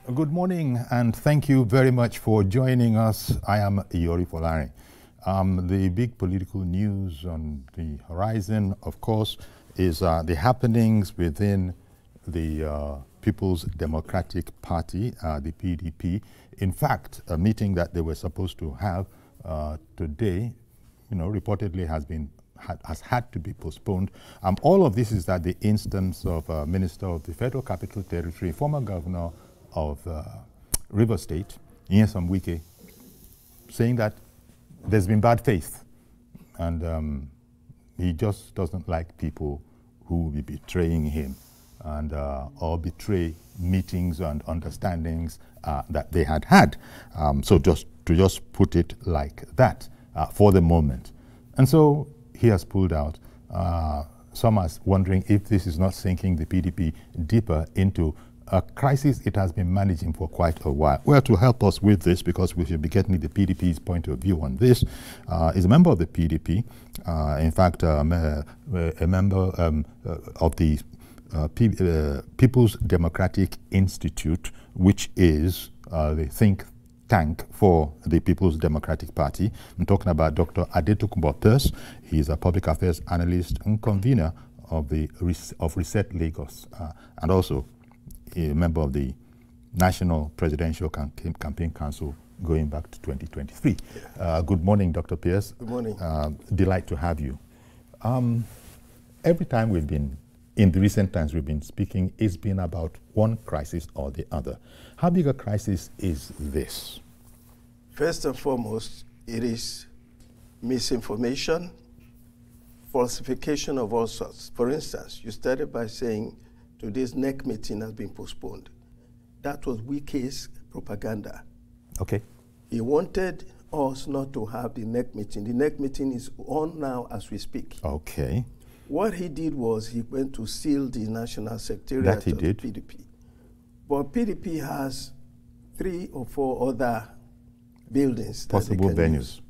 Good morning, and thank you very much for joining us. I am Iyori Folari. The big political news on the horizon, of course, is the happenings within the People's Democratic Party, the PDP. In fact, a meeting that they were supposed to have today, reportedly has had to be postponed. All of this is at the instance of Minister of the Federal Capital Territory, former governor of River State, Wike, saying that there's been bad faith, and he just doesn't like people who will be betraying him and or betray meetings and understandings that they had. So just to put it like that for the moment. And so he has pulled out. Some are wondering if this is not sinking the PDP deeper into a crisis it has been managing for quite a while. Well, to help us with this, because we should be getting the PDP's point of view on this, is a member of the PDP, in fact, a member of the People's Democratic Institute, which is the think tank for the People's Democratic Party. I'm talking about Dr. Adetokunbo Pearse. He's a public affairs analyst and convener of Reset Lagos, and also a member of the National Presidential Campaign Council going back to 2023. Good morning, Dr. Pearse. Good morning. Delight to have you. Every time in the recent times we've been speaking, it's been about one crisis or the other. How big a crisis is this? First and foremost, it is misinformation, falsification of all sorts. For instance, you started by saying today's NEC meeting has been postponed. That was Wike's propaganda. Okay. He wanted us not to have the NEC meeting. The NEC meeting is on now as we speak. Okay. What he did was he went to seal the National Secretariat of the PDP. But PDP has 3 or 4 other buildings that possible they can venues use.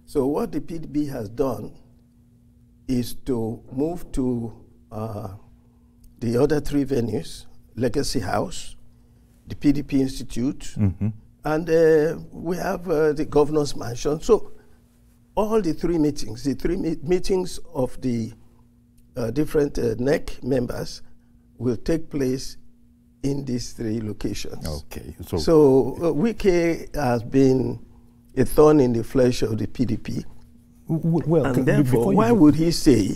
So what the PDP has done is to move to the other 3 venues, Legacy House, the PDP Institute, and we have the Governor's Mansion. So all the 3 meetings, meetings of the different NEC members will take place in these 3 locations. Okay. So Wike has been a thorn in the flesh of the PDP. Well, and therefore, why would he say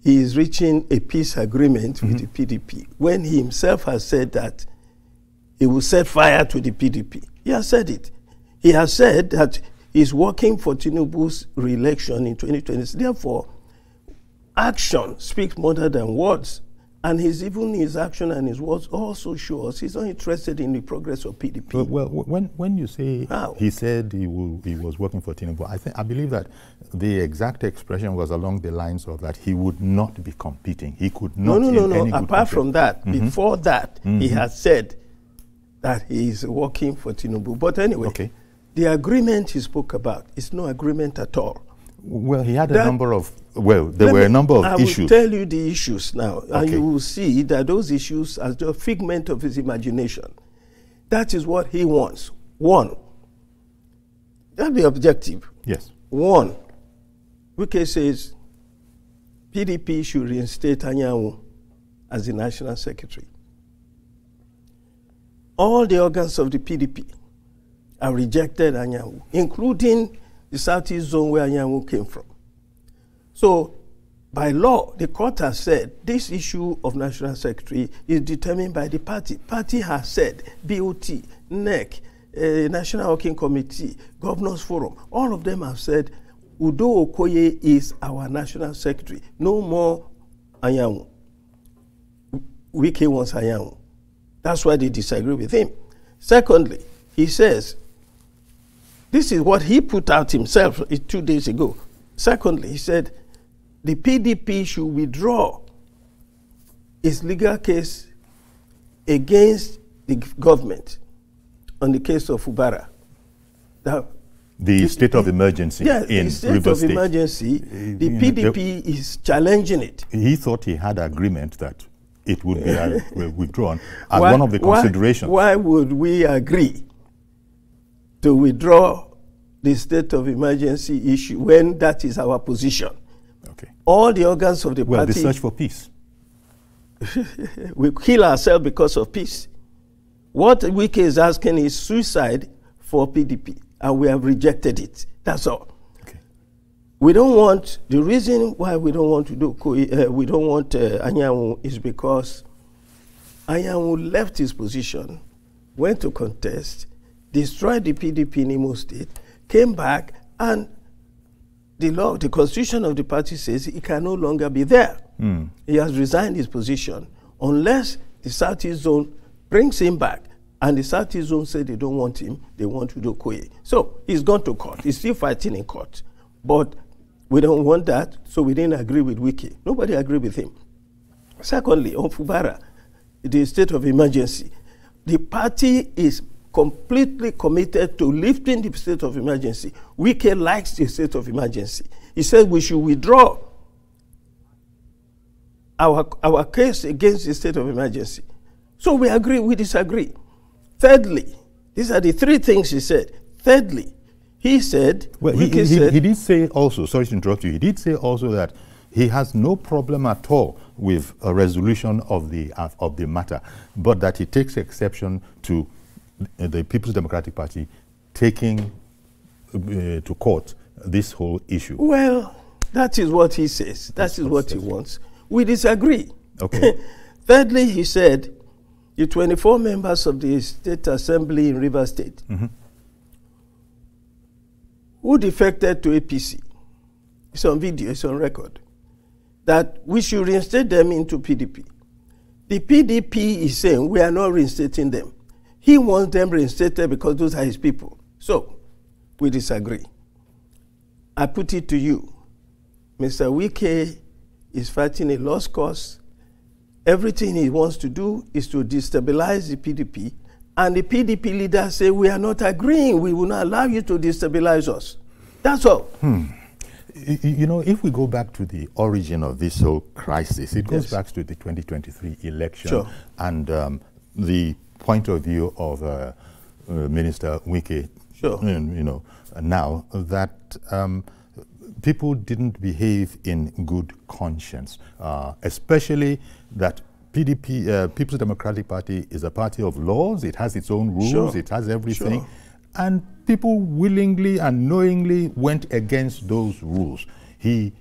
he is reaching a peace agreement with the PDP when he himself has said that he will set fire to the PDP? He has said it. He has said that he's working for Tinubu's re-election in 2020. Therefore, action speaks more than words. And even his action and his words also show us he's not interested in the progress of PDP. Well, when you say he said he was working for Tinubu, I believe that the exact expression was along the lines of that he would not be competing. He could not. No. Apart from that, before that, he has said that he is working for Tinubu. But anyway, the agreement he spoke about is no agreement at all. Well, he had a number of, there were a number of issues. I will tell you the issues now, and you will see that those issues are the figment of his imagination. That is what he wants. 1, that's the objective. Yes. 1, Wike says PDP should reinstate Anyanwu as the national secretary. All the organs of the PDP have rejected Anyanwu, including the Southeast zone where Anyanwu came from. So, by law, the court has said this issue of national secretary is determined by the party. Party has said BOT, NEC, National Working Committee, Governors Forum, all of them have said Udo Okoye is our national secretary. No more Anyanwu. Wike wants Anyanwu. That's why they disagree with him. Secondly, he says, this is what he put out himself 2 days ago. Secondly, he said the PDP should withdraw its legal case against the government on the case of Ubara. The state of emergency in the state River of State. Emergency, the PDP is challenging it. He thought he had agreement that it would be withdrawn as one of the considerations. Why would we agree to withdraw the state of emergency issue when that is our position? Okay. All the organs of the party... Well, the search for peace. We kill ourselves because of peace. What Wike is asking is suicide for PDP, and we have rejected it. That's all. Okay. We don't want, the reason why we don't want to do, we don't want Anyanwu is because Anyanwu left his position, went to contest, destroyed the PDP in Imo State, came back, and the law, the constitution of the party says he can no longer be there. He has resigned his position unless the Southeast Zone brings him back, and the Southeast Zone say they don't want him, they want to do Koye. So he's gone to court. He's still fighting in court. But we don't want that, so we didn't agree with Wike. Nobody agreed with him. Secondly, on Fubara, the state of emergency, the party is completely committed to lifting the state of emergency. Wike likes the state of emergency. He said we should withdraw our case against the state of emergency. So we agree, we disagree. Thirdly, these are the three things he said. Thirdly, he said, well, he did say also, sorry to interrupt you, he did say also that he has no problem at all with a resolution of the matter, but that he takes exception to the People's Democratic Party taking to court this whole issue. Well, that is what he says. That is what he wants. We disagree. Okay. Thirdly, he said, the 24 members of the State Assembly in Rivers State who defected to APC, it's on video, it's on record, that we should reinstate them into PDP. The PDP is saying we are not reinstating them. He wants them reinstated because those are his people. So, we disagree. I put it to you, Mr. Wike is fighting a lost cause. Everything he wants to do is to destabilize the PDP, and the PDP leaders say, we are not agreeing, we will not allow you to destabilize us. That's all. You know, if we go back to the origin of this whole crisis, it goes back to the 2023 election and the point of view of Minister Wike, you know, now that people didn't behave in good conscience, especially that PDP, People's Democratic Party, is a party of laws. It has its own rules. It has everything. And people willingly and knowingly went against those rules. He,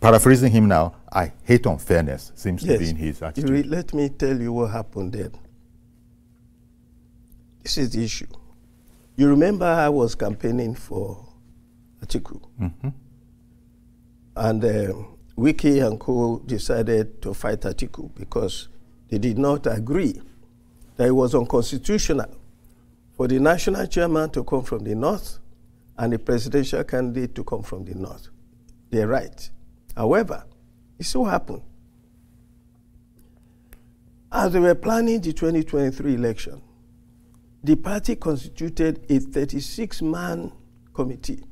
paraphrasing him now, I hate unfairness, seems to be in his attitude. Let me tell you what happened then. This is the issue. You remember I was campaigning for Atiku. And Wike and co decided to fight Atiku because they did not agree that it was unconstitutional for the national chairman to come from the north and the presidential candidate to come from the north. They're right. However, it so happened, as they were planning the 2023 election, the party constituted a 36-man committee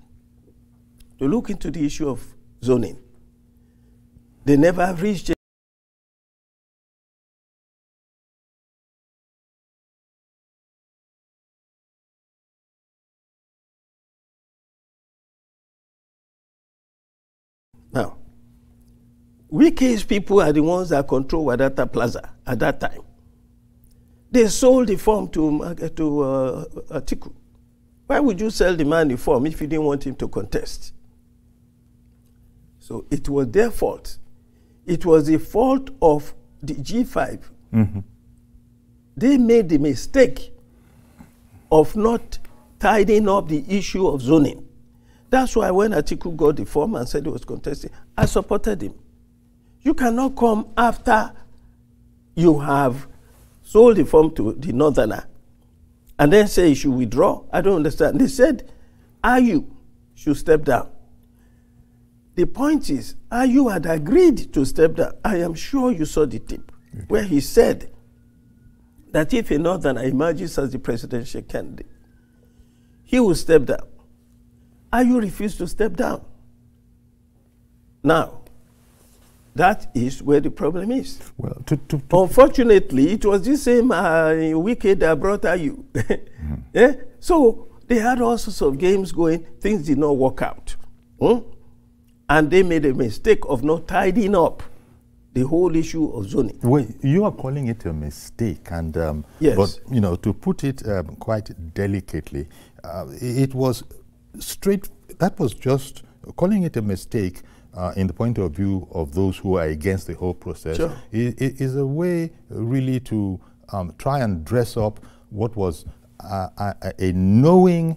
to look into the issue of zoning. They never reached it. Now, Wike's people are the ones that control Wadata Plaza at that time. They sold the form to Atiku. Why would you sell the man the form if you didn't want him to contest? So it was their fault. It was the fault of the G5. They made the mistake of not tidying up the issue of zoning. That's why when Atiku got the form and said he was contesting, I supported him. You cannot come after you have sold the form to the northerner and then say you should withdraw. I don't understand. They said, Ayu should step down. The point is, Ayu had agreed to step down. I am sure you saw the tape where he said that if a northerner emerges as the presidential candidate, he will step down. Ayu refused to step down. Now, That is where the problem is. Well, unfortunately, it was the same Wike that brought you. Yeah? So they had all sorts of games going. Things did not work out. And they made a mistake of not tidying up the whole issue of zoning. Well, you are calling it a mistake, and yes. But to put it quite delicately, it was straight. That was just calling it a mistake in the point of view of those who are against the whole process. Sure. It is a way really to try and dress up what was a knowing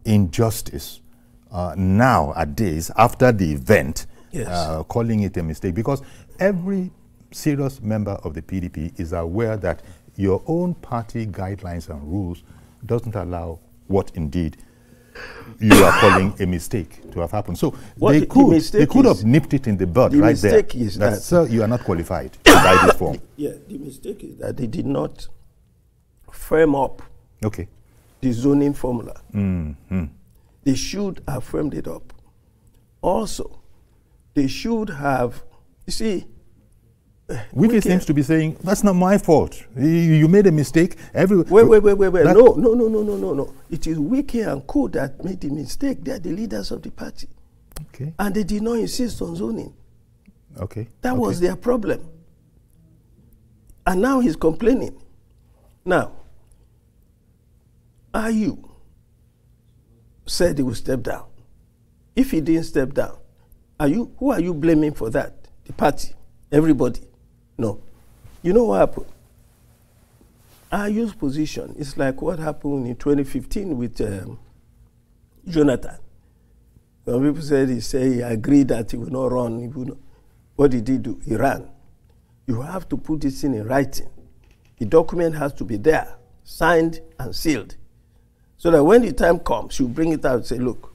injustice nowadays after the event. Yes. Calling it a mistake, because every serious member of the PDP is aware that your own party guidelines and rules doesn't allow what indeed you are calling a mistake to have happened. So they could have nipped it in the bud right there. The mistake is that, sir, you are not qualified to buy this form. Yeah, the mistake is that they did not firm up the zoning formula. They should have firmed it up. Also, they should have, you see. Wike seems to be saying, that's not my fault. You made a mistake. Wait. No. It is Wike and co that made the mistake. They are the leaders of the party. Okay. And they did not insist on zoning. Okay. That was their problem. And now he's complaining. Now, IU said he would step down. If he didn't step down, who are you blaming for that? The party, everybody. No. You know what happened? IU's position is like what happened in 2015 with Jonathan. Some people said he agreed that he would not run. What did he do? He ran. You have to put this in writing. The document has to be there, signed and sealed, so that when the time comes, you bring it out and say, look,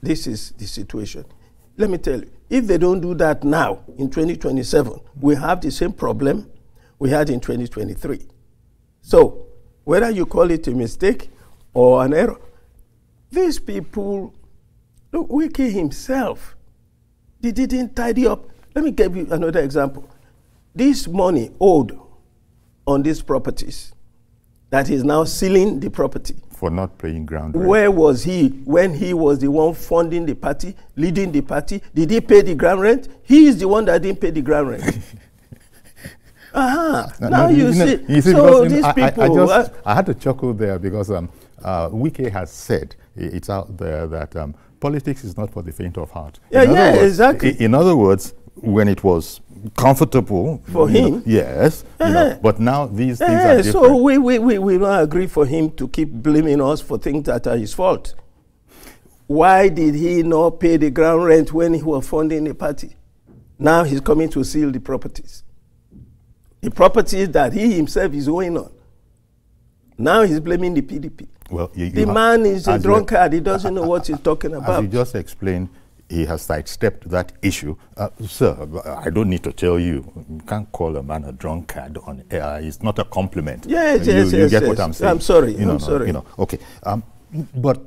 this is the situation. Let me tell you, if they don't do that now, in 2027, we have the same problem we had in 2023. So, whether you call it a mistake or an error, these people, look, Wike himself, they didn't tidy up. Let me give you another example. This money owed on these properties, that is now sealing the property. For not paying ground rent. Where was he when he was the one funding the party, leading the party? Did he pay the ground rent? He is the one that didn't pay the ground rent. Now you see. So these people. I had to chuckle there because Wike has said, it's out there, that politics is not for the faint of heart. Exactly. In other words, when it was comfortable for him, yes, but now these things are different. So we don't agree for him to keep blaming us for things that are his fault. Why did he not pay the ground rent when he was funding the party? Now he's coming to seal the properties. The properties that he himself is owing on. Now he's blaming the PDP. Well, the man is a drunkard. He doesn't know what he's talking about. As you just explained, he has sidestepped that issue. Sir, I don't need to tell you, you can't call a man a drunkard on air. It's not a compliment. Yes, you get what I'm saying. I'm sorry. Sorry. Okay. But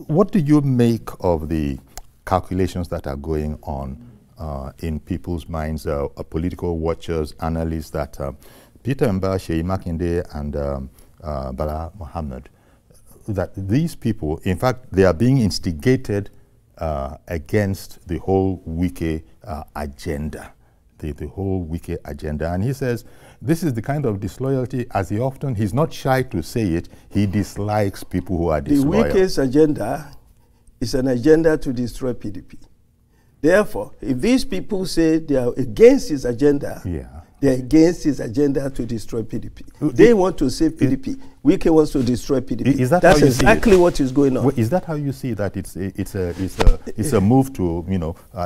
what do you make of the calculations that are going on in people's minds, political watchers, analysts, that Peter Mba, Sheyi Makinde, and Bala Mohammed, that these people, in fact, they are being instigated against the whole Wike agenda, the whole Wike agenda. And he says this is the kind of disloyalty, as he's not shy to say it, he dislikes people who are disloyal. The Wike's agenda is an agenda to destroy PDP. Therefore, if these people say they are against his agenda, they are against his agenda to destroy PDP. They want to save PDP. Wike wants to destroy PDP. That's exactly what is going on. Is that how you see that it's a move to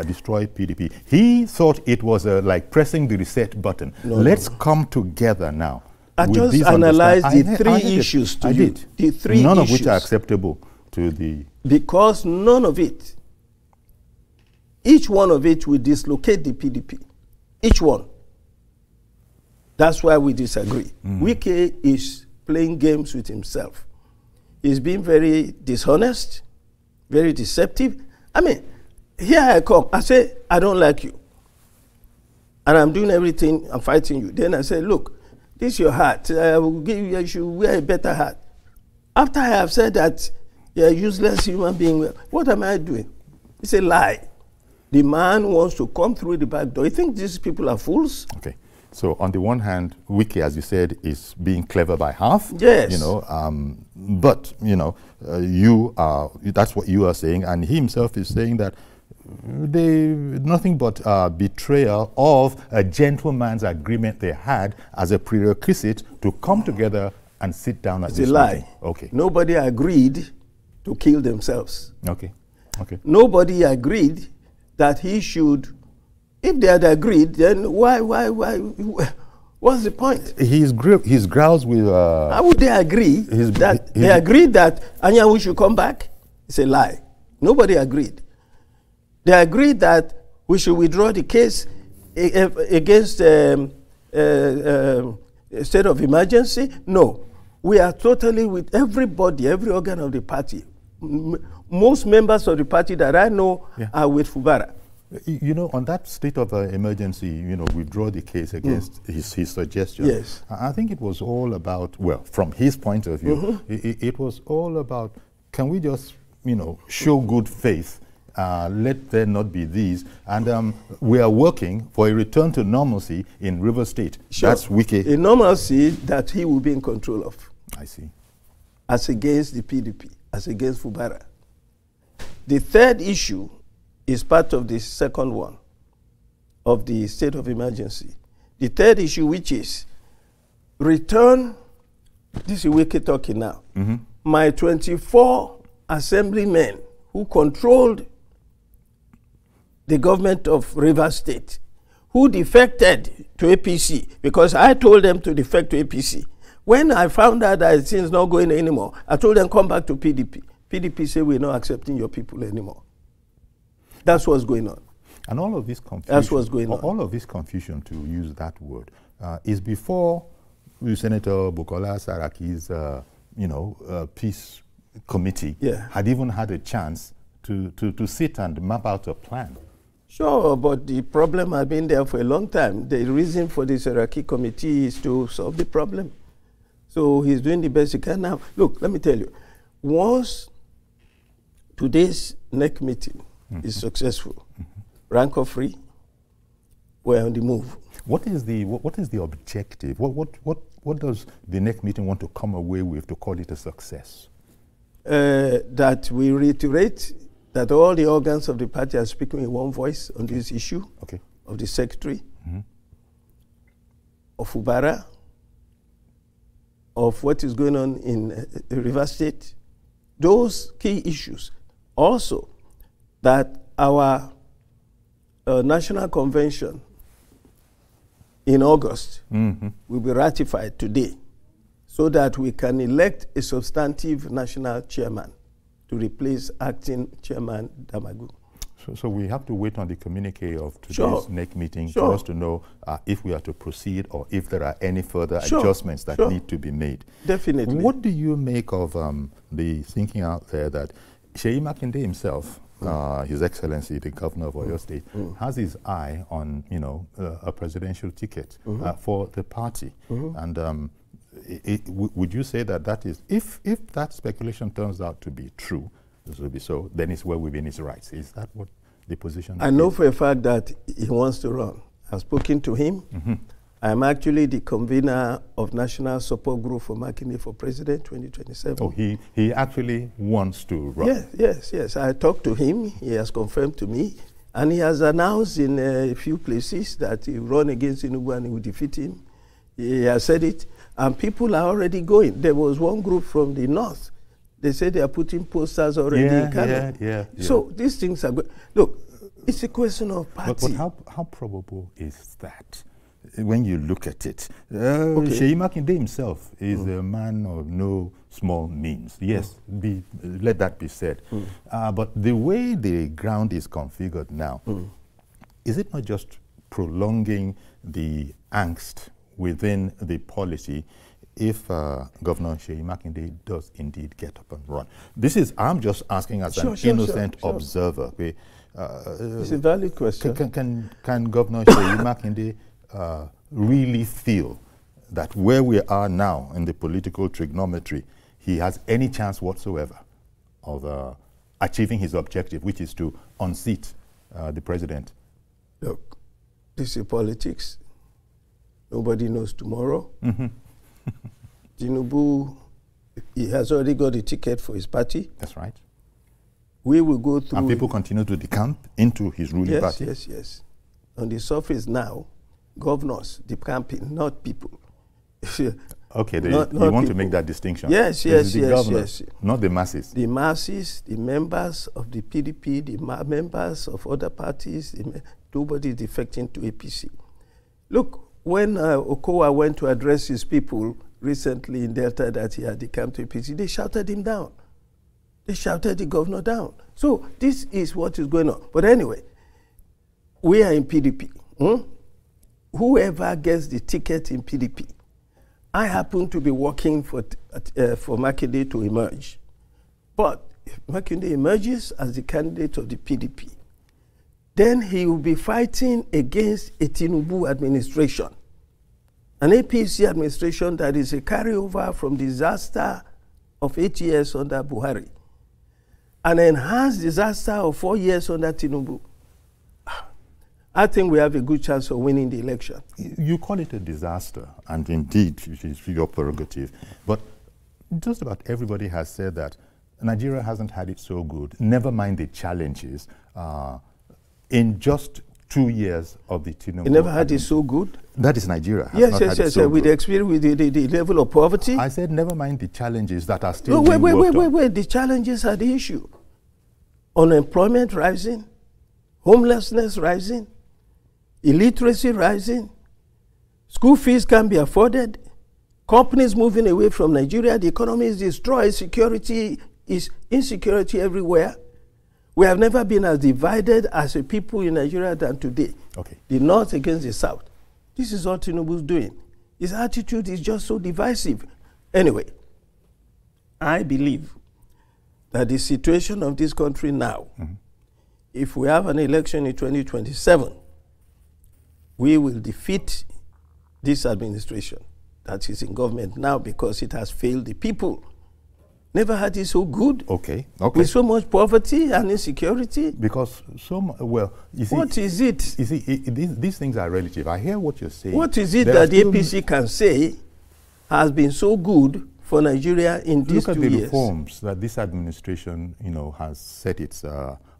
destroy PDP? He thought it was like pressing the reset button. Let's come together now. I just analyzed the three issues to you. The three none issues. of which are acceptable to the... Because none of it, each one of it will dislocate the PDP. Each one. That's why we disagree. Wike is playing games with himself. He's being very dishonest, very deceptive. I mean, here I come. I say, I don't like you. And I'm doing everything, I'm fighting you. Then I say, look, this is your heart. I will give you, you should wear a better heart. After I have said that you're a useless human being, what am I doing? It's a lie. The man wants to come through the back door. You think these people are fools? Okay. So on the one hand, Wike, as you said, is being clever by half. Yes. You know, but, you know, that's what you are saying. And he himself is saying that nothing but betrayal of a gentleman's agreement they had as a prerequisite to come together and sit down at this meeting. It's a lie. Okay. Nobody agreed to kill themselves. Okay. Okay. Nobody agreed that he should. If they had agreed, then why? What's the point? He's growls with. How would they agree that they agreed that Anyanwu should come back? It's a lie. Nobody agreed. They agreed that we should withdraw the case against state of emergency. No, we are totally with everybody, every organ of the party. Most members of the party that I know are with Fubara. You know, on that state of emergency, you know, withdraw the case against his suggestion. Yes. I think it was all about, well, from his point of view, it was all about, can we just, you know, show good faith, let there not be these, and we are working for a return to normalcy in River State. Sure. That's Wike. A normalcy that he will be in control of. I see. As against the PDP, as against Fubara. The third issue is part of the second one of the state of emergency. The third issue, which is return, this is Wike talking now, my 24 assemblymen who controlled the government of Rivers State, who defected to APC, because I told them to defect to APC. When I found out that things not going anymore, I told them come back to PDP. PDP said we're not accepting your people anymore. That's what's going on. And all of this confusion, that's what's going on. All of this confusion, to use that word, is before Senator Bukola Saraki's, peace committee had even had a chance to sit and map out a plan. Sure, but the problem has been there for a long time. The reason for the Saraki committee is to solve the problem. So he's doing the best he can now. Look, let me tell you, once today's NEC meeting is successful, rancor free, we're on the move. What is the objective? What does the NEC meeting want to come away with to call it a success? That we reiterate that all the organs of the party are speaking in one voice on this issue of the secretary, of Fubara, of what is going on in River State, those key issues. Also, that our national convention in August will be ratified today so that we can elect a substantive national chairman to replace acting chairman Damagu. So we have to wait on the communique of today's NEC meeting for us to know if we are to proceed or if there are any further adjustments that need to be made. Definitely. What do you make of the thinking out there that Seyi Makinde himself, His Excellency, the governor of Oyo State, has his eye on, a presidential ticket for the party? And would you say that is, if that speculation turns out to be true, this will be so, then it's well within his rights? Is that what the position is? I know for a fact that he wants to run. I've spoken to him. I'm actually the convener of National Support Group for Makinde for President 2027. Oh, he actually wants to run? Yes. I talked to him. He has confirmed to me. And he has announced in a few places that he will run against Tinubu and he will defeat him. He has said it. And people are already going. There was one group from the north. They say they are putting posters already in Kano. Yeah. So these things are good. Look, it's a question of party. But how probable is that? When you look at it, Seyi Makinde himself is a man of no small means. Yes, let that be said. But the way the ground is configured now, is it not just prolonging the angst within the polity if Governor Seyi Makinde does indeed get up and run? I'm just asking as an innocent observer. It's a valid question. Can Governor Seyi Makinde really feel that where we are now in the political trigonometry, he has any chance whatsoever of achieving his objective, which is to unseat the president? Look, this is politics. Nobody knows tomorrow. Tinubu, he has already got a ticket for his party. That's right. We will go through... And people continue to decamp into his ruling party. Yes. On the surface now, governors decamping, not people. Okay, you want people to make that distinction. Yes. Not the masses. The masses, the members of the PDP, the members of other parties, nobody is defecting to APC. Look, when Okowa went to address his people recently in Delta that he had decamped to APC, they shouted him down. They shouted the governor down. So this is what is going on. But anyway, we are in PDP. Whoever gets the ticket in PDP, I happen to be working for Makinde to emerge. But if Makinde emerges as the candidate of the PDP, then he will be fighting against a Tinubu administration, an APC administration that is a carryover from disaster of 8 years under Buhari, an enhanced disaster of 4 years under Tinubu. I think we have a good chance of winning the election. You call it a disaster, and indeed, it is your prerogative. But just about everybody has said that Nigeria hasn't had it so good, never mind the challenges, in just 2 years of the Tinubu. You never had it so good? That is Nigeria. Yes. With the experience, with the level of poverty? I said never mind the challenges that are still wait. The challenges are the issue. Unemployment rising, homelessness rising, illiteracy rising, school fees can't be afforded, companies moving away from Nigeria, the economy is destroyed, security is insecurity everywhere. We have never been as divided as a people in Nigeria than today. Okay. The North against the South. This is what Tinubu is doing. His attitude is just so divisive. Anyway, I believe that the situation of this country now, if we have an election in 2027, we will defeat this administration that is in government now because it has failed the people. Never had it so good. Okay. With so much poverty and insecurity. Because you see, what is it? You see, these things are relative. I hear what you're saying. What is it that the APC can say has been so good for Nigeria in these 2 years? Look at the reforms that this administration, has set its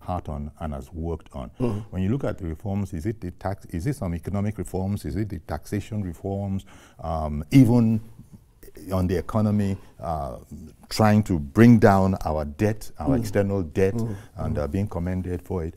heart on and has worked on. When you look at the reforms, is it some economic reforms? Is it the taxation reforms? Even on the economy, trying to bring down our debt, our external debt, and being commended for it.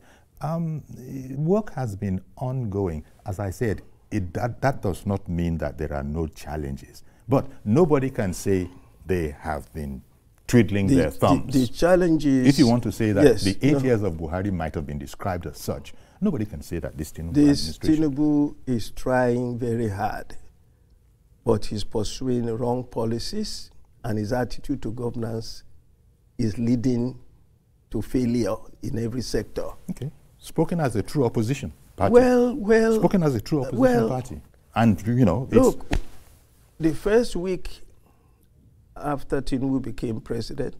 Work has been ongoing. As I said, that does not mean that there are no challenges. But nobody can say they have been twiddling their thumbs. The challenges... If you want to say that the 8 years of Buhari might have been described as such, nobody can say that this Tinubu administration... Tinubu is trying very hard, but he's pursuing wrong policies, and his attitude to governance is leading to failure in every sector. Okay. Spoken as a true opposition party. Well... Spoken as a true opposition party. And, look, the first week after Tinubu became president,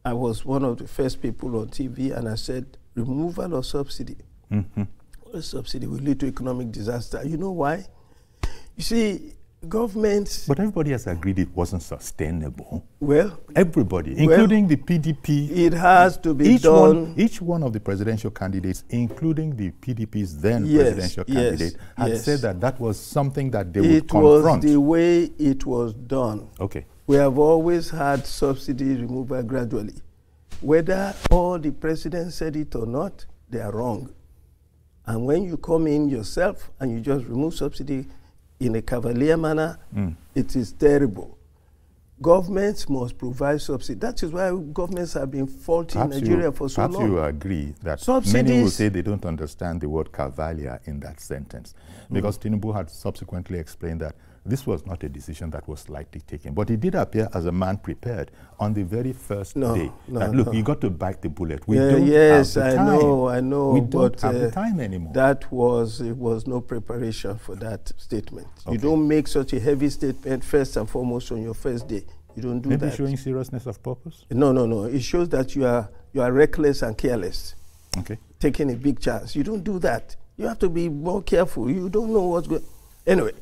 I was one of the first people on TV, and I said, removal of subsidy. Subsidy will lead to economic disaster. You know why? You see, governments... But everybody has agreed it wasn't sustainable. Well... Everybody, including the PDP. It has to be done... Each one of the presidential candidates, including the PDP's then presidential candidate, had said that was something that they would confront. It was the way it was done. Okay. We have always had subsidy removal gradually. Whether all the presidents said it or not, they are wrong. And when you come in yourself and you just remove subsidy in a cavalier manner, it is terrible. Governments must provide subsidy. That is why governments have been faulting Nigeria for so long. Perhaps you agree that subsidies, many will say they don't understand the word cavalier in that sentence. Because Tinubu had subsequently explained that this was not a decision that was lightly taken, but he did appear as a man prepared on the very first day. Look, you got to bite the bullet. We don't have the time. I know. We don't have the time anymore. It was no preparation for that statement. Okay. You don't make such a heavy statement first and foremost on your first day. You don't do that. Maybe showing seriousness of purpose? No. It shows that you are reckless and careless. Okay. Taking a big chance. You don't do that. You have to be more careful. You don't know what's going on. Anyway,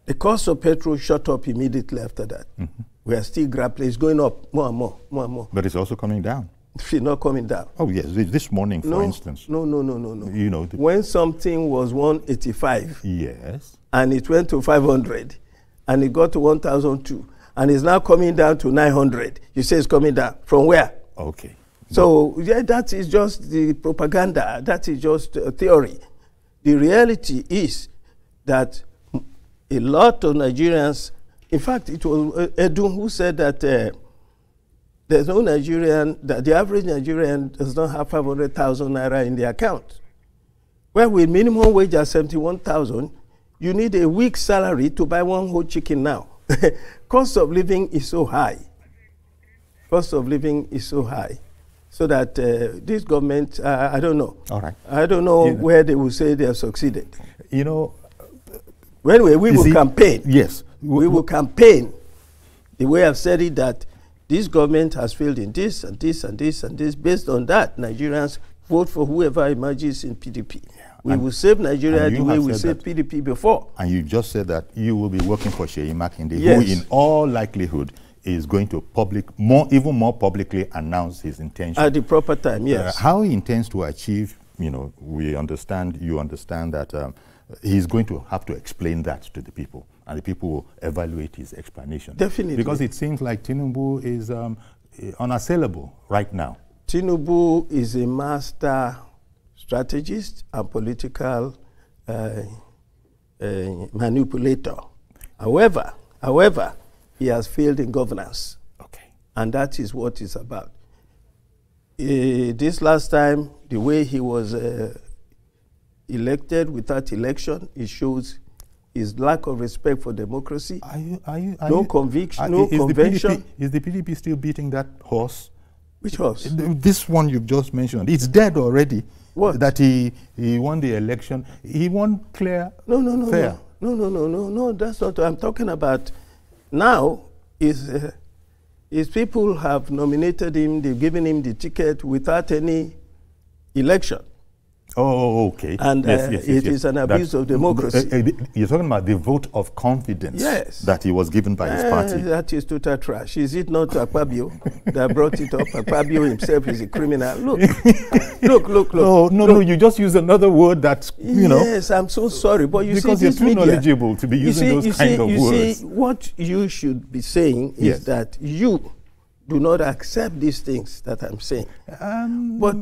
the cost of petrol shot up immediately after that. Mm-hmm. We are still grappling. It's going up more and more. But it's also coming down. It's not coming down. Oh, yes. This morning, for instance. No. You know, when something was 185, yes, and it went to 500, and it got to 1,002, and it's now coming down to 900, you say it's coming down. From where? Okay. So, yeah, that is just the propaganda. That is just a theory. The reality is that a lot of Nigerians, in fact, it was Edun who said that there's no Nigerian, that the average Nigerian does not have 500,000 naira in the account. Well, with minimum wage at 71,000, you need a week's salary to buy one whole chicken now. Cost of living is so high. Cost of living is so high. So that this government, I don't know. All right. I don't know where they will say they have succeeded. You know. Anyway, we will campaign. Yes. We will campaign. The way I've said it, that this government has failed in this and this and this and this. Based on that, Nigerians vote for whoever emerges in PDP. Yeah. We will save Nigeria the way we saved PDP before. And you just said that you will be working for Seyi Makinde, who in all likelihood is going to even more publicly announce his intention. At the proper time, yes. How he intends to achieve, you understand that he's going to have to explain that to the people, and the people will evaluate his explanation. Definitely. Because it seems like Tinubu is unassailable right now. Tinubu is a master strategist and political manipulator. However, he has failed in governance. Okay. And that is what it's about. This last time, the way he was elected without election, it shows his lack of respect for democracy. No conviction, no convention. Is the PDP still beating that horse? Which horse? This one you've just mentioned. It's dead already. What? That he won the election. He won fair. No, that's not what I'm talking about. Now, his people have nominated him, they've given him the ticket without any election. Oh, okay. And it is an abuse of democracy. You're talking about the vote of confidence that he was given by his party. That is total trash. Is it not Akpabio that brought it up? Akpabio himself is a criminal. Look. No, you just use another word that, Yes, I'm so sorry. But because you're too knowledgeable to be using those kind of words. You see, what you should be saying is that you do not accept these things that I'm saying. But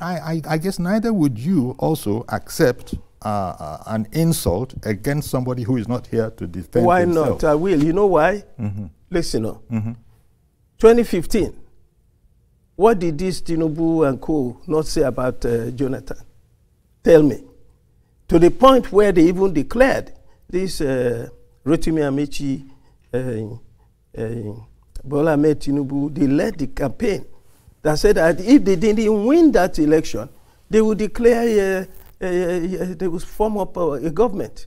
I guess neither would you also accept an insult against somebody who is not here to defend Why himself. not? I will. You know why? Mm-hmm. Listen up. Mm-hmm. 2015, what did this Tinubu and co not say about Jonathan? Tell me. To the point where they even declared this Rotimi Amechi, Bola Ahmed Tinubu, they led the campaign that said that if they didn't win that election, they would declare, they would form up a government.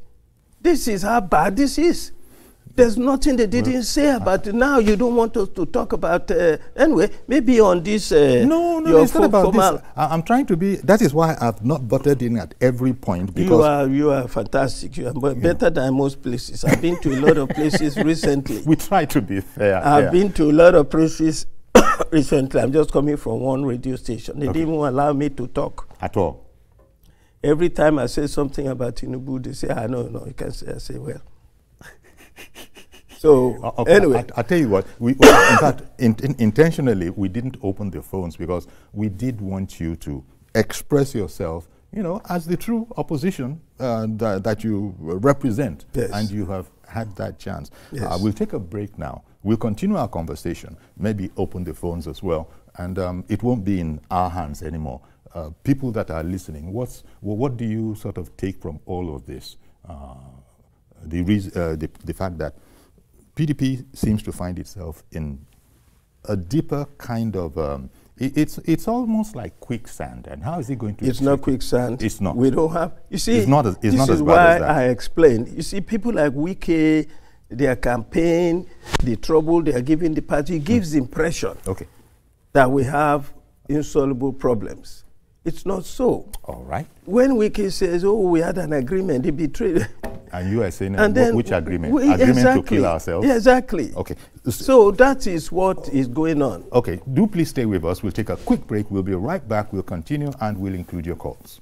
This is how bad this is. There's nothing they didn't say about it. Now you don't want us to talk about, anyway, maybe on this. No, it's not about this. I'm trying to be, that is why I've not butted in at every point. Because you are fantastic. You are better than most places. I've been to a lot of places recently. We try to be fair. I've been to a lot of places recently. I'm just coming from one radio station. They didn't even allow me to talk. At all? Every time I say something about Tinubu, they say, no, you can't say. I say, well. So, anyway. I'll tell you what, in fact, intentionally, we didn't open the phones because we did want you to express yourself, as the true opposition that you represent. Yes. And you have had that chance. Yes. We'll take a break now. We'll continue our conversation, maybe open the phones as well, and it won't be in our hands anymore. People that are listening, what do you sort of take from all of this? the fact that PDP seems to find itself in a deeper kind of it's almost like quicksand. And how is it going to? It's not quicksand. It's not. We don't have. You see, it's not as this not is as why bad as that. I explained. You see, people like Wike, their campaign, the trouble they are giving the party gives the impression that we have insoluble problems. It's not so. All right. When Wike says, "Oh, we had an agreement," he betrayed. And you are saying, and then which agreement? Agreement to kill ourselves? Yeah, exactly. Okay. So that is what is going on. Okay. Do please stay with us. We'll take a quick break. We'll be right back. We'll continue and we'll include your calls.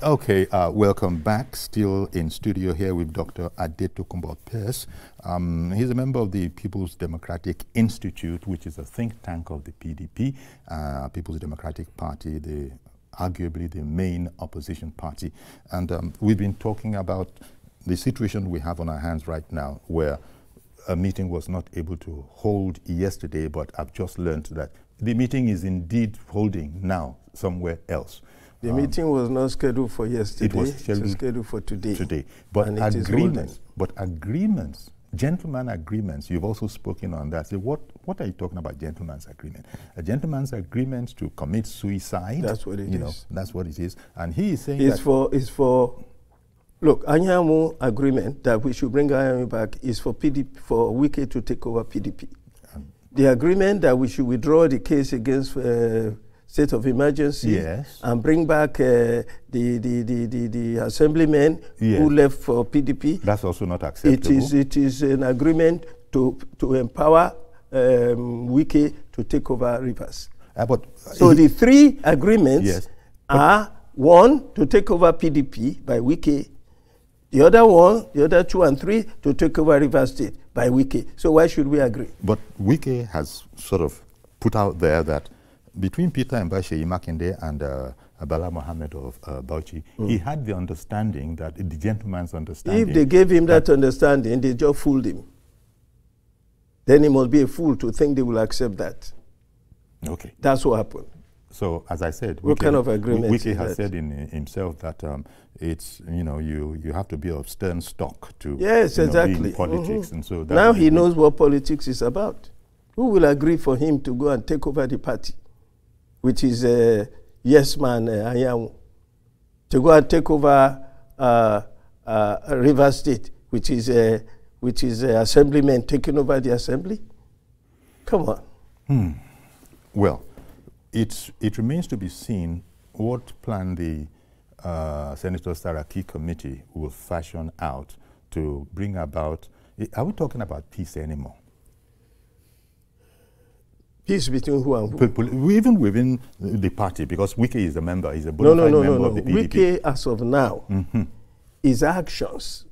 Okay, welcome back. Still in studio here with Dr. Adetokunbo Pearse. He's a member of the People's Democratic Institute, which is a think tank of the PDP, People's Democratic Party, arguably the main opposition party. And we've been talking about the situation we have on our hands right now, where a meeting was not able to hold yesterday, but I've just learned that the meeting is indeed holding now somewhere else. The meeting was not scheduled for yesterday. It was scheduled for today. But agreements, gentlemen agreements, you've also spoken on that. So what are you talking about, gentleman's agreement? A gentleman's agreement to commit suicide. That's what it is. That's what it is. And he is saying it's for look, Anyamu agreement that we should bring Anyamu back is for PDP, for Wike to take over PDP. The agreement that we should withdraw the case against state of emergency and bring back the assemblymen who left for PDP. That's also not acceptable. It is an agreement to empower Wike to take over Rivers. So the three agreements are: one, to take over PDP by Wike; the other 2 and 3 to take over Rivers State by Wike. So why should we agree? But Wike has sort of put out there that between Peter and Bashe Makinde and Bala Mohammed of Bauchi, he had the understanding, that the gentleman's understanding. If they gave him that understanding, they just fooled him. Then he must be a fool to think they will accept that. Okay. That's what happened. So, as I said, what kind of agreement? Wike has said in himself that it's, you have to be of stern stock to be in politics, and so that now he knows what politics is about. Who will agree for him to go and take over the party, which is yes man Anyanwu, to go and take over Rivers State, which is assemblymen taking over the assembly? Come on. Well, it remains to be seen what plan the Senator Saraki committee will fashion out to bring about. Are we talking about peace anymore? Peace between who and who? Even within the party, because Wike is a member, he's a bona fide member of the PDP. Wike, as of now, his actions,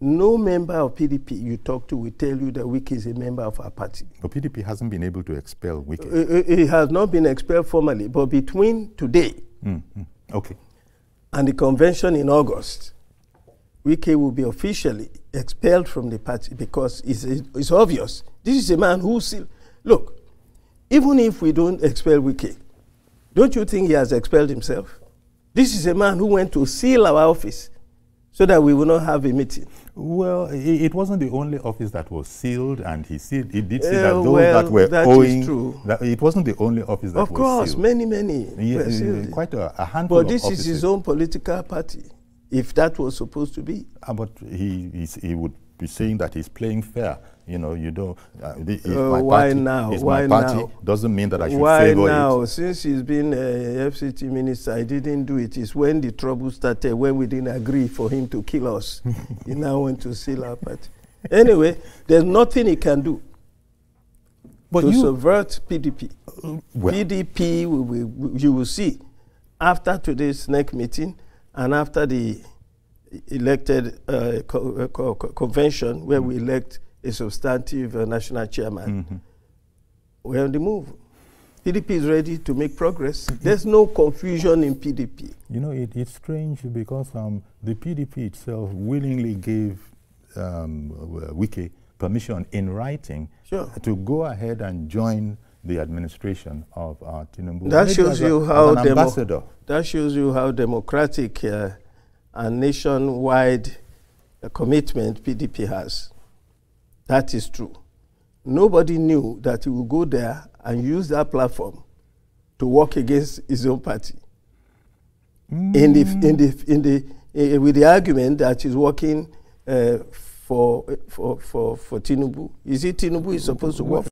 no member of PDP you talk to will tell you that Wike is a member of our party. But PDP hasn't been able to expel Wike. He has not been expelled formally, but between today and the convention in August, Wike will be officially expelled from the party, because it's obvious. This is a man who still... Look, even if we don't expel Wike, don't you think he has expelled himself? This is a man who went to seal our office so that we will not have a meeting. Well, it wasn't the only office that was sealed, and he did see that those that were owing... Is true. That it wasn't the only office that was sealed. Of course, many were sealed. Quite a handful of offices. But this is his own political party, if that was supposed to be. But he would be saying that he's playing fair. You don't... why now? My party doesn't mean that I should why favor now? it. Since he's been FCT minister, I didn't do it. It's when the trouble started, when we didn't agree for him to kill us. He now went to seal our party. Anyway, there's nothing he can do to subvert PDP. PDP, you will see, after today's next meeting and after the elected convention, where we elect a substantive national chairman, we're on the move. PDP is ready to make progress. There's no confusion in PDP. It's strange because the PDP itself willingly gave Wike permission in writing to go ahead and join the administration of Tinubu. That shows you how that shows you how democratic and nationwide commitment PDP has. That is true. Nobody knew that he would go there and use that platform to work against his own party. With the argument that he's working for Tinubu. Is it Tinubu is supposed to work?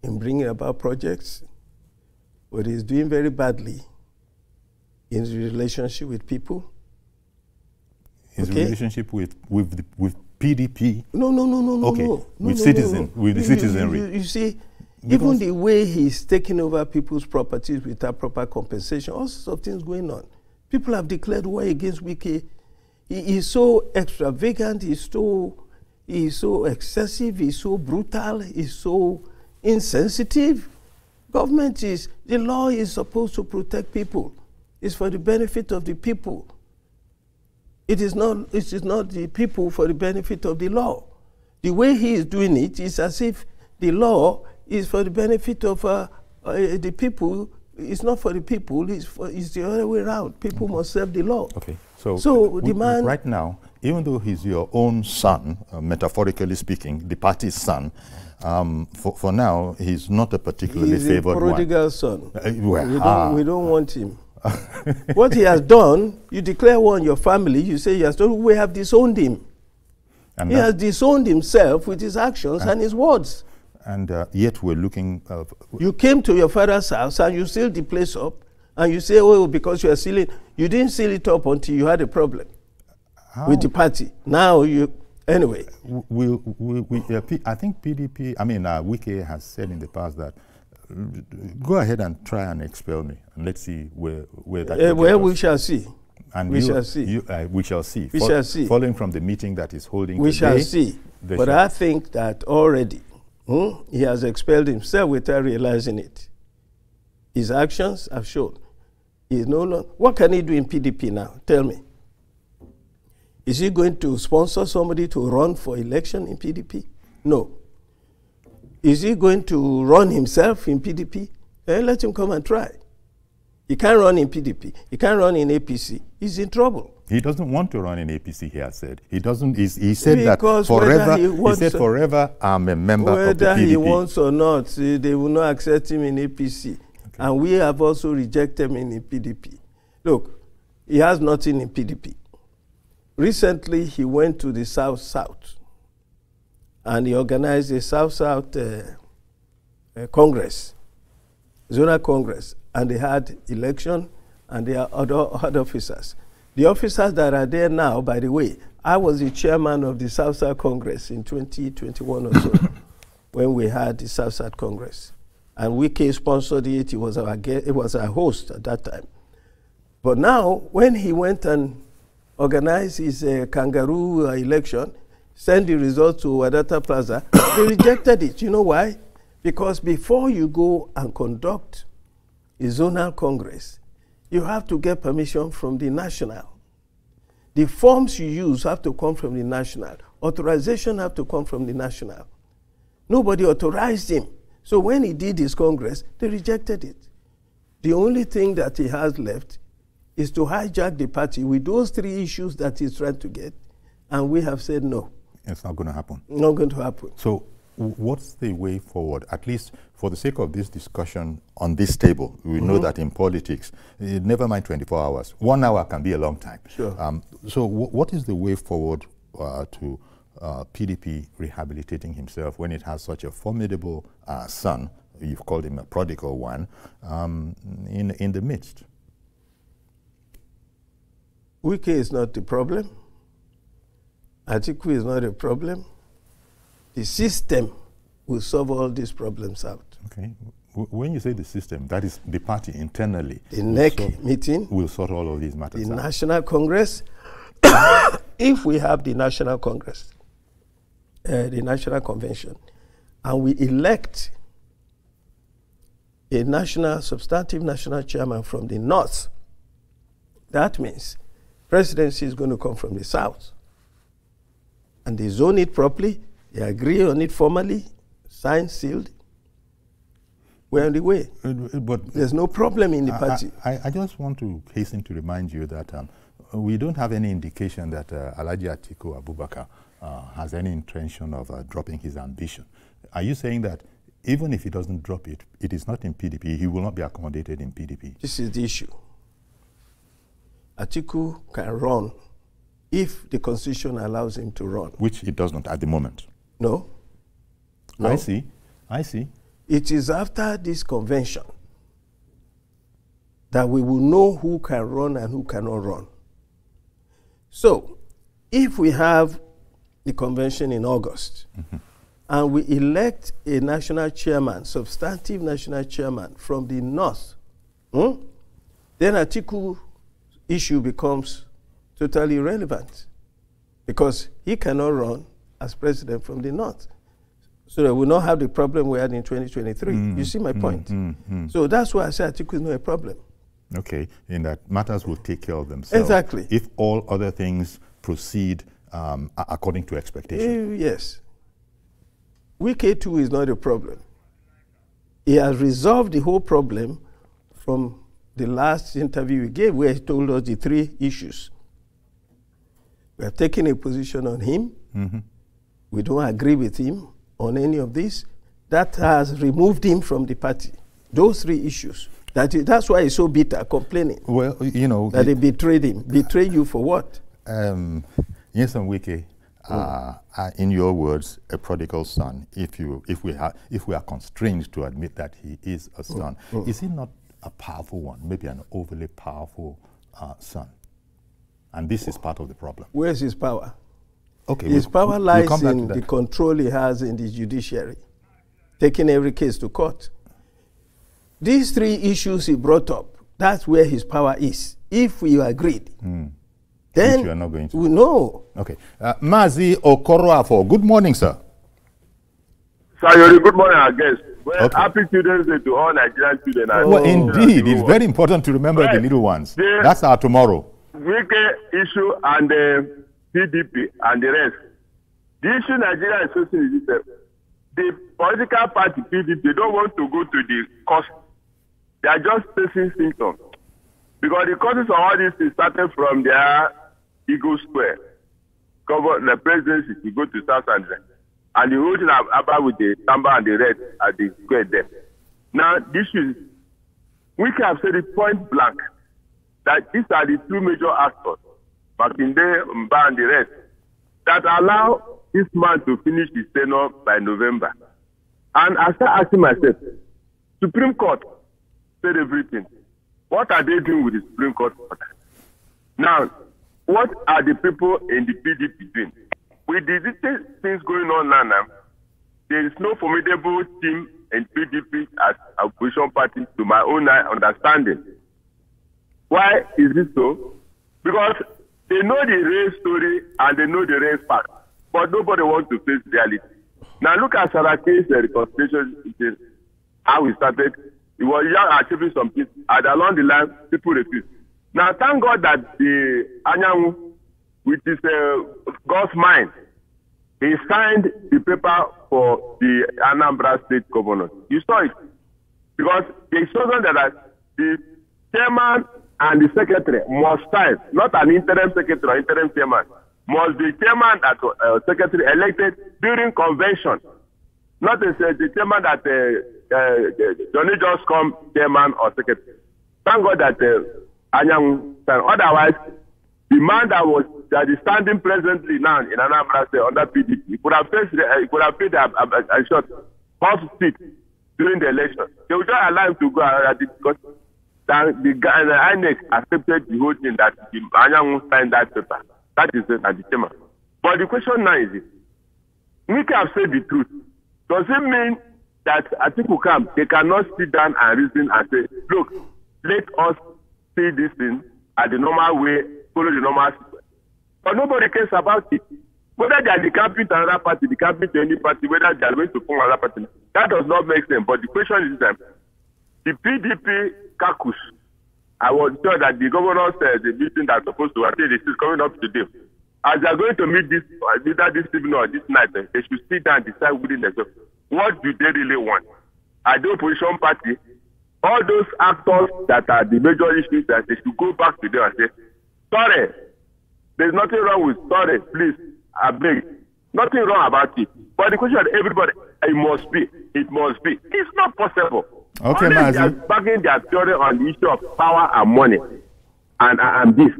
In bringing about projects, but he's doing very badly in his relationship with people. His relationship with PDP? No. Okay, no, with the citizenry. You see, even the way he's taking over people's properties without proper compensation, all sorts of things going on. People have declared war against Wike. He is so extravagant, he's so excessive, he's so brutal, he's so insensitive. The law is supposed to protect people. It's for the benefit of the people. It is not the people for the benefit of the law. The way he is doing it is as if the law is for the benefit of the people. It's not for the people, it's the other way around. People must serve the law. Okay, so the man right now, even though he's your own son, metaphorically speaking, the party's son, for now, he's not a particularly favored one. He's a prodigal son. We don't want him. What he has done, you declare war on your family, you say he has done, we have disowned him. And he has disowned himself with his actions and his words. And yet we're looking... you came to your father's house and you sealed the place up, and you say, oh, because you are sealing... You didn't seal it up until you had a problem with the party. Now you... Anyway. I think PDP, Wike has said in the past that go ahead and try and expel me, and let's see where that well, we shall see. And we shall see. We shall see. We shall see. Following from the meeting that is holding today. We shall see. But I think that already he has expelled himself without realizing it. His actions have shown. He is no longer. What can he do in PDP now? Tell me. Is he going to sponsor somebody to run for election in PDP? No. Is he going to run himself in PDP? Let him come and try. He can't run in PDP. He can't run in APC. He's in trouble. He doesn't want to run in APC, he has said. He doesn't. He said because that forever. He said forever I'm a member of the PDP. Whether he wants or not, they will not accept him in APC. Okay. And we have also rejected him in PDP. Look, he has nothing in PDP. Recently, he went to the South-South, and he organized a South-South Congress, Zonal Congress, and they had election, and there are other officers. The officers that are there now, by the way, I was the chairman of the South-South Congress in 2021 or so, when we had the South-South Congress. And Wike sponsored it. It was our host at that time. But now, when he went and organized his kangaroo election, sent the results to Wadata Plaza, they rejected it. You know why? Because before you go and conduct a zonal congress, you have to get permission from the national. The forms you use have to come from the national. Authorization have to come from the national. Nobody authorized him. So when he did his congress, they rejected it. The only thing that he has left is to hijack the party with those three issues that he's trying to get, and we have said no. It's not going to happen. Not going to happen. So what's the way forward, at least for the sake of this discussion on this table? We know that in politics, never mind 24 hours, 1 hour can be a long time. Sure. So what is the way forward to PDP rehabilitating himself when it has such a formidable son, you've called him a prodigal one, in the midst? Wike is not the problem. Atiku is not a problem. The system will solve all these problems out. Okay. When you say the system, that is the party internally. The NEC meeting will sort all of these matters the out. National Congress. If we have the National Congress, the National Convention, and we elect a substantive national chairman from the North, that means presidency is going to come from the South. And they zone it properly, they agree on it formally, signed, sealed. We're on the way. But there's no problem in the party. I just want to hasten to remind you that we don't have any indication that Alhaji Atiku Abubakar has any intention of dropping his ambition. Are you saying that even if he doesn't drop it, it is not in PDP, he will not be accommodated in PDP? This is the issue. Atiku can run if the Constitution allows him to run. Which it does not at the moment. No. I see. It is after this convention that we will know who can run and who cannot run. So, if we have the convention in August, and we elect a national chairman, substantive national chairman from the North, then Atiku issue becomes totally irrelevant because he cannot run as president from the North. So that we will not have the problem we had in 2023. You see my point? So that's why I say Atiku is not a problem. Okay, in that matters will take care of themselves. Exactly. If all other things proceed according to expectation. Yes. Wike too is not a problem. He has resolved the whole problem from the last interview he gave where he told us the 3 issues. We have taken a position on him. We don't agree with him on any of this. That has removed him from the party. Those 3 issues. That's why he's so bitter, complaining. Well, you know. That they betrayed him. Betray you for what? Yes, and Wike, in your words, a prodigal son. If we are constrained to admit that he is a son, is he not a powerful one? Maybe an overly powerful son. And this is part of the problem. Where's his power? Okay, his power lies in the control he has in the judiciary, taking every case to court. These 3 issues he brought up, that's where his power is. If we agreed, then which you are not going to. We know. Okay. Mazi Okoroafo, good morning, sir. Sir, good morning, our guest. Well, okay. Happy Children's Day to all Nigerian children. Well, indeed, it's very important to remember the little ones. That's our tomorrow. Wike issue and the PDP and the rest. The issue Nigeria is facing is this. The political party PDP, they don't want to go to the cost. They are just facing symptoms. Because the causes of all this is started from their Eagle Square. Cover the presidency to go to South Africa. And the whole thing about with the Samba and the red at the square there. Now, this is, we can say it point blank that these are the 2 major actors, Makinde, Mba, and the rest, that allow this man to finish his tenure by November. And I start asking myself, Supreme Court said everything. What are they doing with the Supreme Court order? Now, what are the people in the PDP doing? With the things going on now, there is no formidable team in PDP as opposition party to my own understanding. Why is this so? Because they know the real story and they know the real fact, but nobody wants to face reality. Now look at Saraki's reconciliation, how we started. It was young achieving some things, and along the line, people refused. Now thank God that the Anyanwu, with his God's mind, he signed the paper for the Anambra State Governor. You saw it. Because they chosen that the chairman and the secretary must sign, not an interim secretary or interim chairman, must be chairman that secretary elected during convention, not the chairman that Johnny just come chairman or secretary. Thank God that Anyanwu signed. Otherwise, the man that is standing presently now in Anambra State under PDP, he could have paid a short horse seat during the election. They would just allow him to go because the INEC accepted the whole thing that the Anyanwu signed that paper. That is at the chairman. But the question now is this. We can say the truth. Does it mean that Adetokunbo, they cannot sit down and reason and say, look, let us see this thing at the normal way, follow the normal sequence. But nobody cares about it. Whether they are decamping to another party, decamping to any party, whether they are going to form another party, that does not make sense. But the question is that the PDP caucus, I was sure that the governor said the meeting that's supposed to attend is coming up today. As they are going to meet this, either this evening or this night, they should sit down and decide within themselves what do they really want. Are the opposition party, all those actors that are the major issues, that they should go back to them and say, sorry, there's nothing wrong with sorry, please, I beg. Nothing wrong about it. But the question of everybody, it must be. It's not possible. Okay, Mazi. They are backing their theory on the issue of power and money and this.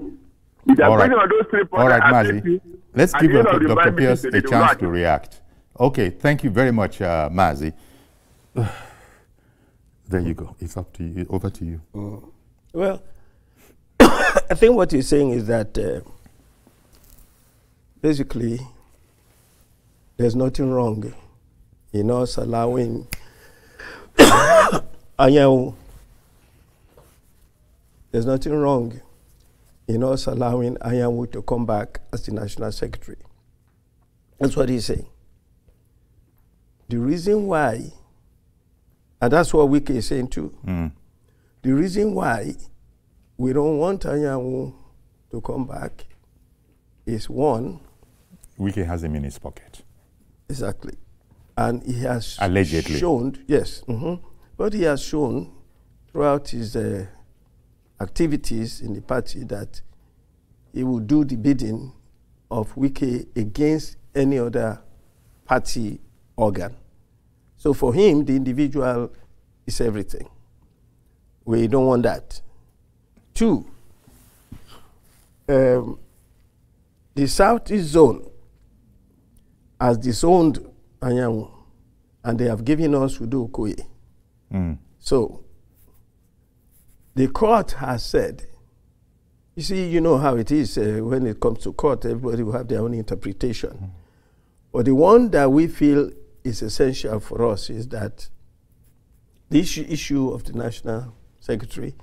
If they are backing on those 3 points, all right, Mazi. Let's give Dr. Pearse a chance to react. Okay, thank you very much, Mazi. There you go. It's up to you. Over to you. Well, I think what he's saying is that basically there's nothing wrong in us allowing Anyanwu. There's nothing wrong in us allowing Anyanwu to come back as the National Secretary. That's what he's saying. The reason why, and that's what Wike is saying too, the reason why we don't want Anyanwu to come back is one. Wike has him in his pocket. Exactly. And he has allegedly shown, yes, but he has shown throughout his activities in the party that he will do the bidding of Wike against any other party organ. So for him, the individual is everything. We don't want that. Two, the Southeast Zone has disowned Anyanwu, and they have given us Udo Okoye. So the court has said, you see, you know how it is when it comes to court, everybody will have their own interpretation. But the one that we feel is essential for us is that the issue of the National Secretary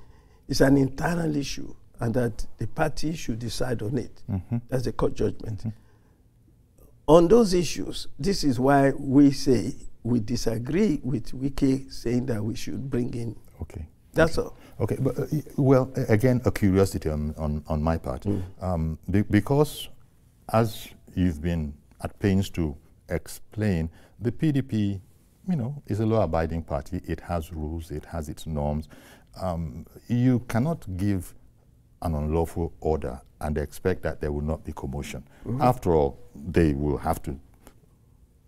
is an internal issue, and that the party should decide on it. That's the court judgment. On those issues, this is why we say we disagree with Wike saying that we should bring in. Okay. That's all. Okay, but well, again, a curiosity on my part. Because as you've been at pains to explain, the PDP, you know, is a law-abiding party. It has rules, it has its norms. You cannot give an unlawful order and expect that there will not be commotion. After all, they will have to,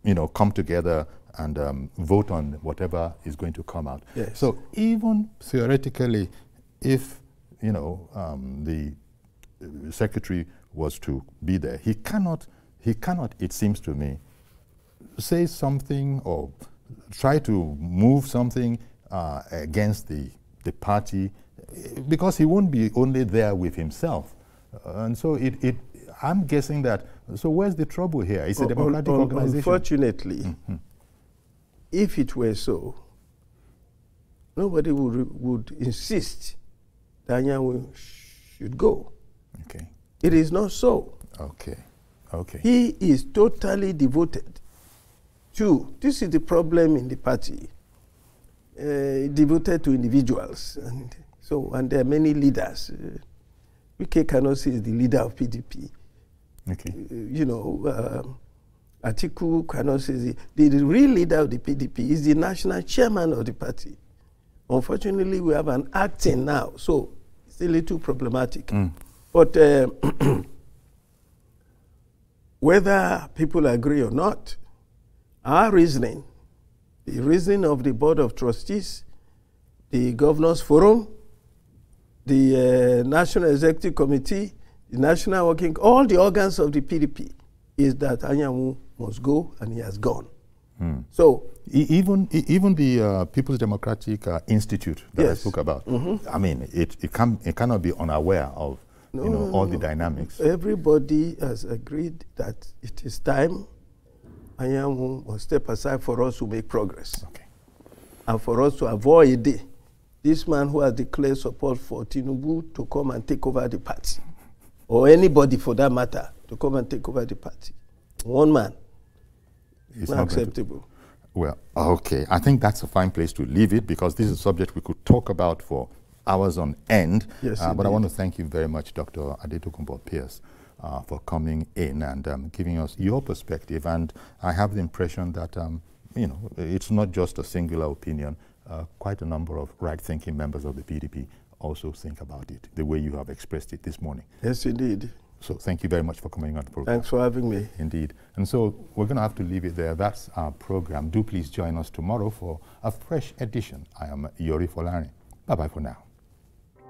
you know, come together and vote on whatever is going to come out. Yes. So even theoretically, if, you know, the secretary was to be there, he cannot, it seems to me, say something or try to move something against the party, because he won't be only there with himself. And so I'm guessing that, so where's the trouble here? It's a democratic organization. Unfortunately, if it were so, nobody would insist that Anyanwu should go. Okay. It is not so. Okay. Okay. He is totally devoted to, this is the problem in the party, devoted to individuals. And there are many leaders. Wike cannot say is the leader of PDP. Okay. You know, Atiku cannot say the real leader of the PDP is the national chairman of the party. Unfortunately, we have an acting now, so it's a little problematic. But whether people agree or not, our reasoning, the reasoning of the Board of Trustees, the Governors Forum, the National Executive Committee, the National Working, all the organs of the PDP, is that Anyanwu must go, and he has gone. So even the People's Democratic Institute that I spoke about, I mean, it cannot be unaware of all the dynamics. Everybody has agreed that it is time Anyanwu must step aside for us to make progress. Okay. and for us to avoid this man who has declared support for Tinubu to come and take over the party, or anybody for that matter to come and take over the party. One man. It's not acceptable. Well, okay. I think that's a fine place to leave it, because this is a subject we could talk about for hours on end. Yes, but I want to thank you very much, Dr. Adetokunbo Pearse, for coming in and giving us your perspective. And I have the impression that, you know, it's not just a singular opinion. Quite a number of right-thinking members of the PDP also think about it the way you have expressed it this morning. Yes, indeed. So thank you very much for coming on the program. Thanks for having me. Indeed. And so we're going to have to leave it there. That's our program. Do please join us tomorrow for a fresh edition. I am Yori Folari. Bye-bye for now.